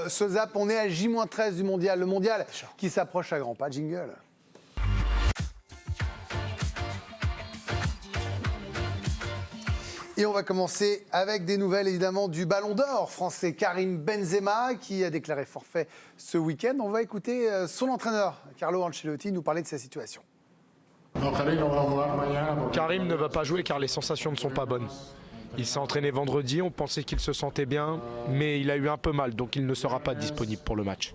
ce zap. On est à J-13 du mondial. Le mondial qui s'approche à grands pas. Jingle. Et on va commencer avec des nouvelles évidemment du Ballon d'Or français Karim Benzema qui a déclaré forfait ce week-end. On va écouter son entraîneur Carlo Ancelotti nous parler de sa situation. Karim ne va pas jouer car les sensations ne sont pas bonnes. Il s'est entraîné vendredi, on pensait qu'il se sentait bien, mais il a eu un peu mal, donc il ne sera pas disponible pour le match.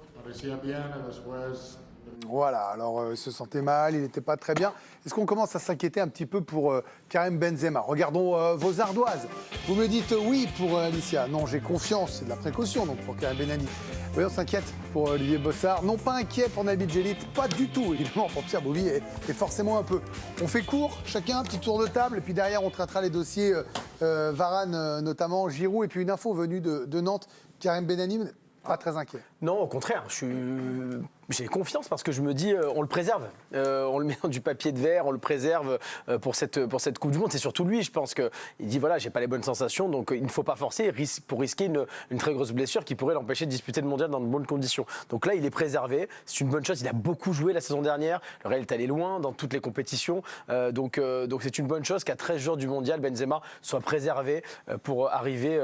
Voilà, alors il se sentait mal, il n'était pas très bien. Est-ce qu'on commence à s'inquiéter un petit peu pour Karim Benzema? Regardons vos ardoises. Vous me dites oui pour Alicia. Non, j'ai confiance, c'est de la précaution donc pour Karim Benani. Oui, on s'inquiète pour Olivier Bossard. Non, pas inquiet pour Nabil Djellit, pas du tout, évidemment, pour Pierre Bouvi et forcément un peu. On fait court, chacun, un petit tour de table, et puis derrière, on traitera les dossiers Varane, notamment Giroud, et puis une info venue de Nantes, Karim Benani, pas très inquiet. Non, au contraire, j'ai confiance parce que je me dis, on le préserve. On le met dans du papier de verre, on le préserve pour cette Coupe du Monde. C'est surtout lui, je pense qu'il dit, voilà, j'ai pas les bonnes sensations, donc il ne faut pas forcer pour risquer une très grosse blessure qui pourrait l'empêcher de disputer le mondial dans de bonnes conditions. Donc là, il est préservé, c'est une bonne chose. Il a beaucoup joué la saison dernière, le Real est allé loin dans toutes les compétitions. Donc c'est une bonne chose qu'à 13 jours du mondial, Benzema soit préservé pour arriver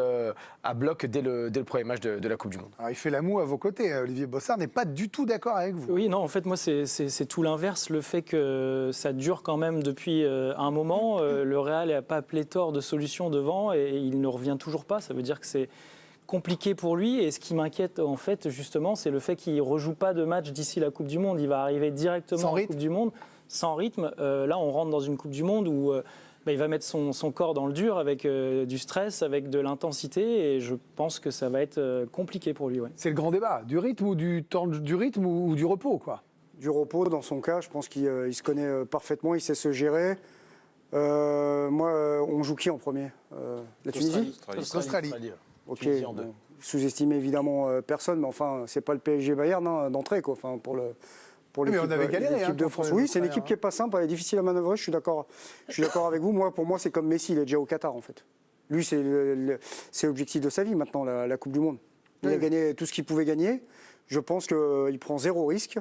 à bloc dès le premier match de la Coupe du Monde. Alors, il fait la moue à vos côtés. Olivier Bossard n'est pas du tout d'accord avec vous. Oui, non, en fait, moi, c'est tout l'inverse. Le fait que ça dure quand même depuis un moment. Le Real n'a pas pléthore de solutions devant et il ne revient toujours pas. Ça veut dire que c'est compliqué pour lui. Et ce qui m'inquiète, en fait, justement, c'est le fait qu'il ne rejoue pas de match d'ici la Coupe du Monde. Il va arriver directement en Coupe du Monde, sans rythme. Là, on rentre dans une Coupe du Monde où il va mettre son corps dans le dur avec du stress, avec de l'intensité. Et je pense que ça va être compliqué pour lui. Ouais. C'est le grand débat. Du rythme ou du rythme ou du repos, quoi. Du repos, dans son cas, je pense qu'il se connaît parfaitement, il sait se gérer. Moi, on joue qui en premier? La Tunisie? L'Australie. Ok, sous-estimez évidemment personne, mais enfin, c'est pas le PSG Bayern d'entrée, quoi. Enfin, pour l'équipe, mais on avait galéré, de France. Oui, c'est une équipe qui n'est pas simple, elle est difficile à manœuvrer, je suis d'accord avec vous. Pour moi, c'est comme Messi, il est déjà au Qatar, en fait. Lui, c'est l'objectif de sa vie, maintenant, la Coupe du Monde. Il a gagné tout ce qu'il pouvait gagner. Je pense qu'il prend zéro risque.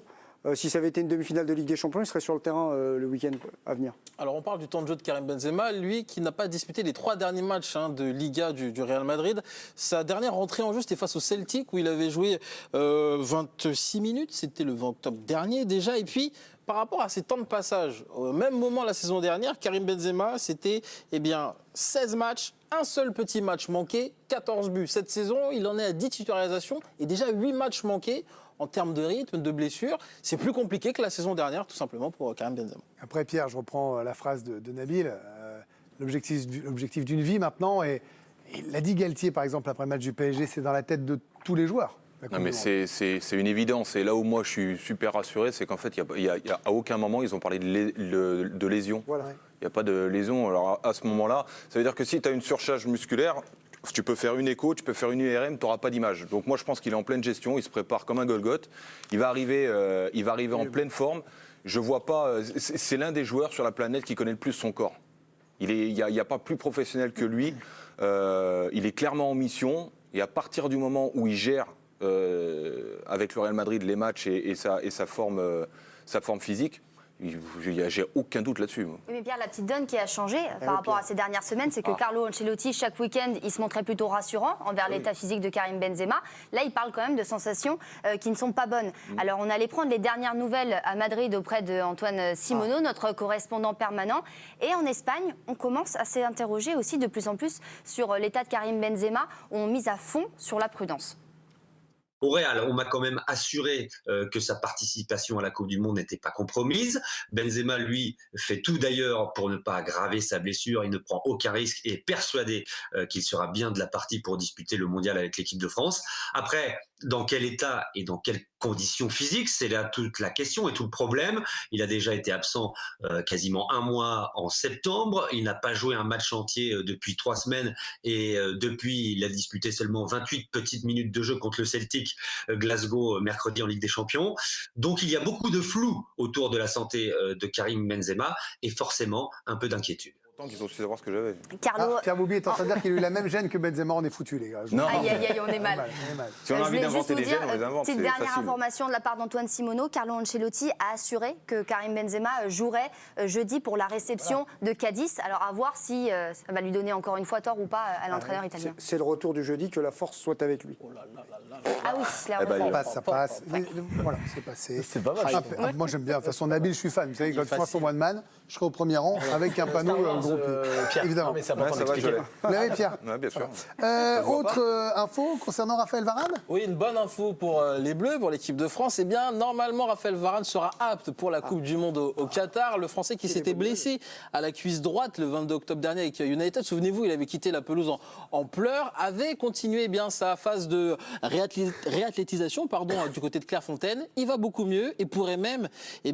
Si ça avait été une demi-finale de Ligue des Champions, il serait sur le terrain le week-end à venir. Alors on parle du temps de jeu de Karim Benzema, lui qui n'a pas disputé les 3 derniers matchs de Liga du Real Madrid. Sa dernière rentrée en jeu, c'était face au Celtic où il avait joué 26 minutes, c'était le 20 octobre dernier déjà. Et puis par rapport à ses temps de passage, au même moment la saison dernière, Karim Benzema, c'était 16 matchs, un seul petit match manqué, 14 buts. Cette saison, il en est à 10 titularisations et déjà 8 matchs manqués. En termes de rythme, de blessures, c'est plus compliqué que la saison dernière, tout simplement, pour Karim Benzema. Après, Pierre, je reprends la phrase de Nabil. L'objectif d'une vie maintenant, et l'a dit Galtier, par exemple, après le match du PSG, c'est dans la tête de tous les joueurs. Non, mais c'est une évidence. Et là où moi, je suis super rassuré, c'est qu'en fait, à aucun moment, ils ont parlé de lésion. Voilà. Il n'y a pas de lésion. Alors, à ce moment-là, ça veut dire que si tu as une surcharge musculaire, tu peux faire une écho, tu peux faire une IRM, tu n'auras pas d'image. Donc moi, je pense qu'il est en pleine gestion, il se prépare comme un Golgoth. Il va arriver en pleine forme. Je vois pas. C'est l'un des joueurs sur la planète qui connaît le plus son corps. Il n'y a pas plus professionnel que lui. Il est clairement en mission. Et à partir du moment où il gère avec le Real Madrid les matchs et sa forme physique, j'ai aucun doute là-dessus. Oui, mais Pierre, la petite donne qui a changé par rapport à ces dernières semaines, c'est que Carlo Ancelotti, chaque week-end, il se montrait plutôt rassurant envers l'état physique de Karim Benzema. Là, il parle quand même de sensations qui ne sont pas bonnes. Alors, on allait prendre les dernières nouvelles à Madrid auprès d'Antoine Simoneau, notre correspondant permanent. Et en Espagne, on commence à s'interroger aussi de plus en plus sur l'état de Karim Benzema. On mise à fond sur la prudence. Au Real, on m'a quand même assuré que sa participation à la Coupe du Monde n'était pas compromise. Benzema, lui, fait tout d'ailleurs pour ne pas aggraver sa blessure. Il ne prend aucun risque et est persuadé qu'il sera bien de la partie pour disputer le mondial avec l'équipe de France. Après, dans quel état et dans quelles conditions physiques, c'est là toute la question et tout le problème. Il a déjà été absent quasiment un mois en septembre. Il n'a pas joué un match entier depuis 3 semaines et depuis, il a disputé seulement 28 petites minutes de jeu contre le Celtic Glasgow mercredi en Ligue des Champions. Donc il y a beaucoup de flou autour de la santé de Karim Benzema et forcément un peu d'inquiétude. Tant qu'ils ont su savoir ce que j'avais. Carlo. Pierre Boubi est en train de dire qu'il a eu la même gêne que Benzema, on est foutu les gars. Non. Aïe, aïe, aïe, on est mal. On est mal. Si on a Je envie voulais juste d'inventer vous des dire, gènes, on les invente. petite C'est dernière facile. information de la part d'Antoine Simoneau. Carlo Ancelotti a assuré que Karim Benzema jouerait jeudi pour la réception de Cadiz. Alors à voir si ça va lui donner encore une fois tort ou pas à l'entraîneur italien. C'est le retour du jeudi, que la force soit avec lui. Ah oui, là, Eh ben, on il Ça passe. Voilà, c'est passé. C'est pas mal. Moi j'aime bien. De toute façon, Nabil, je suis fan. Vous savez, quand je facile. France au One Man, je serai au premier rang avec un panneau groupe. Pierre, Évidemment. non, mais c'est Ouais, important ça va, je d'expliquer. l'ai. Vous l'avez, Pierre Ouais, bien sûr. Autre info concernant Raphaël Varane. Oui, une bonne info pour les Bleus, pour l'équipe de France. Eh bien, normalement, Raphaël Varane sera apte pour la Coupe du Monde au Qatar. Le Français qui s'était blessé à la cuisse droite le 22 octobre dernier avec United. Souvenez-vous, il avait quitté la pelouse en pleurs, avait continué bien sa phase de réathlétisation du côté de Clairefontaine. Il va beaucoup mieux et pourrait même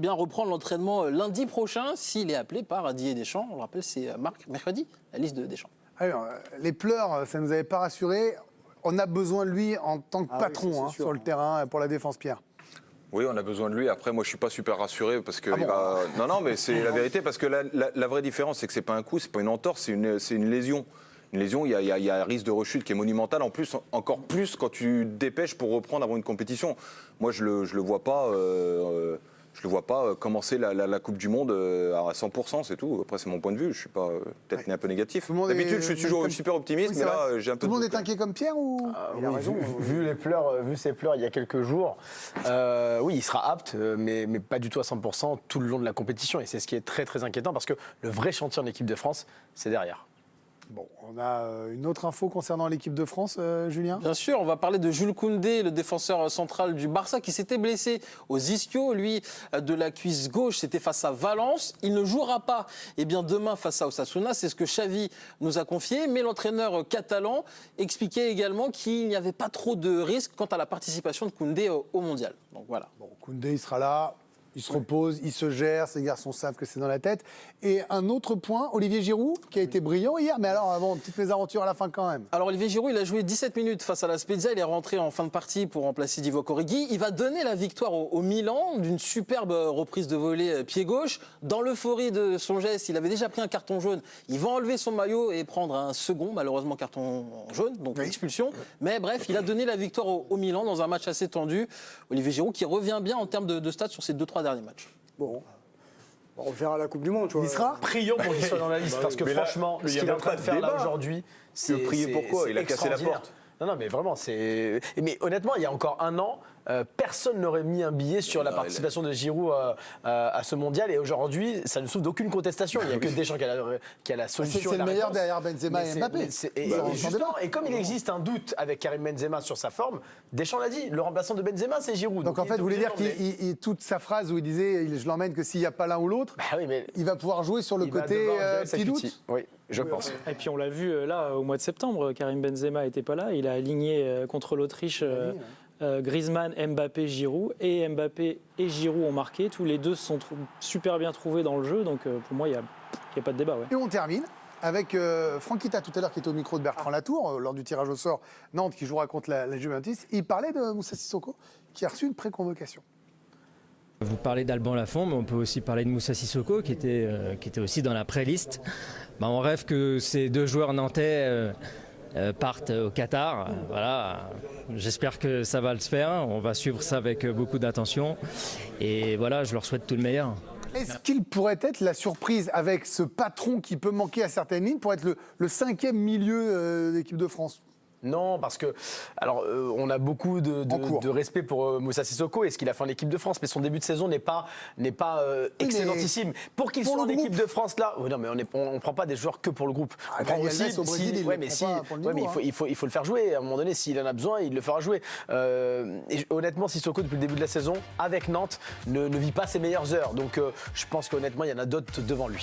reprendre l'entraînement lundi prochain s'il est appelé par Didier Deschamps. On le rappelle, c'est mercredi, la liste de Deschamps. Alors, les pleurs, ça ne nous avait pas rassurés. On a besoin de lui en tant que patron oui, ça, c'est sûr. sur le terrain pour la défense, Pierre. Oui, on a besoin de lui. Après, moi, je suis pas super rassuré parce que bon non, mais c'est la vérité parce que la vraie différence, c'est que c'est pas un coup, c'est pas une entorse, c'est une lésion. Une lésion, il y a un risque de rechute qui est monumental. En plus, encore plus quand tu te dépêches pour reprendre avant une compétition. Moi, je le vois pas. Je le vois pas commencer la Coupe du Monde à 100%, c'est tout. Après, c'est mon point de vue. Je suis pas peut-être un peu négatif. Tout le monde est- D'habitude, je suis toujours comme- super optimiste, Oui, mais c'est là, vrai. j'ai un peu. Tout le monde de est doute. inquiet comme Pierre ou Il a raison. Vu ses pleurs il y a quelques jours, oui, il sera apte, mais pas du tout à 100% tout le long de la compétition. Et c'est ce qui est très très inquiétant parce que le vrai chantier en équipe de France, c'est derrière. Bon, on a une autre info concernant l'équipe de France, Julien. Bien sûr, on va parler de Jules Koundé, le défenseur central du Barça, qui s'était blessé aux ischios, lui, de la cuisse gauche. C'était face à Valence. Il ne jouera pas demain face à Osasuna. C'est ce que Xavi nous a confié. Mais l'entraîneur catalan expliquait également qu'il n'y avait pas trop de risques quant à la participation de Koundé au Mondial. Donc voilà. Bon, Koundé, il sera là. Il se repose, il se gère, ces garçons savent que c'est dans la tête. Et un autre point, Olivier Giroud, qui a été brillant hier, mais alors, bon, petite mésaventure à la fin quand même. Alors Olivier Giroud, il a joué 17 minutes face à la Spezia, il est rentré en fin de partie pour remplacer Divock Origi. Il va donner la victoire au Milan d'une superbe reprise de volée pied gauche. Dans l'euphorie de son geste, il avait déjà pris un carton jaune. Il va enlever son maillot et prendre un second, malheureusement carton jaune, donc expulsion. Mais bref, il a donné la victoire au Milan dans un match assez tendu. Olivier Giroud qui revient bien en termes de stats sur ses 2-3 derniers matchs. Bon. On verra la Coupe du Monde, tu vois. Il sera Prions pour qu'il soit dans la liste parce que Mais là, franchement, il ce y qu'il est a en train de pas de faire là débat. aujourd'hui, Tu veux prier pourquoi Il a cassé la extraordinaire. porte. Non, mais vraiment, c'est. Mais honnêtement, il y a encore un an, personne n'aurait mis un billet sur la participation de Giroud à ce mondial. Et aujourd'hui, ça ne souffre d'aucune contestation. Il n'y a que Deschamps qui a la solution. C'est et la le meilleur réponse. derrière Benzema et Mbappé. Justement, et comme il existe un doute avec Karim Benzema sur sa forme, Deschamps l'a dit, le remplaçant de Benzema, c'est Giroud. Donc en il fait, est vous voulez dire obligé d'emmener. qu'il toute sa phrase où il disait je l'emmène que s'il n'y a pas l'un ou l'autre, Bah oui, mais il va pouvoir jouer sur le il va côté devoir gérer sa petit cutie. doute. Oui, je pense. Et puis on l'a vu là au mois de septembre, Karim Benzema n'était pas là, il a aligné contre l'Autriche Griezmann, Mbappé, Giroud, et Mbappé et Giroud ont marqué, tous les deux se sont super bien trouvés dans le jeu, donc pour moi il n'y a pas de débat. Ouais. Et on termine avec Franck Kita, tout à l'heure, qui était au micro de Bertrand Latour, lors du tirage au sort Nantes, qui jouera contre la Juventus. Il parlait de Moussa Sissoko, qui a reçu une préconvocation. Vous parlez d'Alban Lafont, mais on peut aussi parler de Moussa Sissoko, qui était aussi dans la pré-liste. On rêve que ces deux joueurs nantais partent au Qatar. Voilà. J'espère que ça va le faire. On va suivre ça avec beaucoup d'attention. Et voilà, je leur souhaite tout le meilleur. Est-ce qu'il pourrait être la surprise avec ce patron qui peut manquer à certaines lignes pour être le cinquième milieu d'équipe de France ? Non, parce que alors on a beaucoup de respect pour Moussa Sissoko et ce qu'il a fait en équipe de France, mais son début de saison n'est pas excellentissime. Pour qu'il soit en équipe de France là, non mais on prend pas des joueurs que pour le groupe. On prend aussi au Brésil, il faut le faire jouer. À un moment donné, s'il en a besoin, il le fera jouer. Et honnêtement, Sissoko depuis le début de la saison avec Nantes ne vit pas ses meilleures heures. Donc je pense qu'honnêtement, il y en a d'autres devant lui.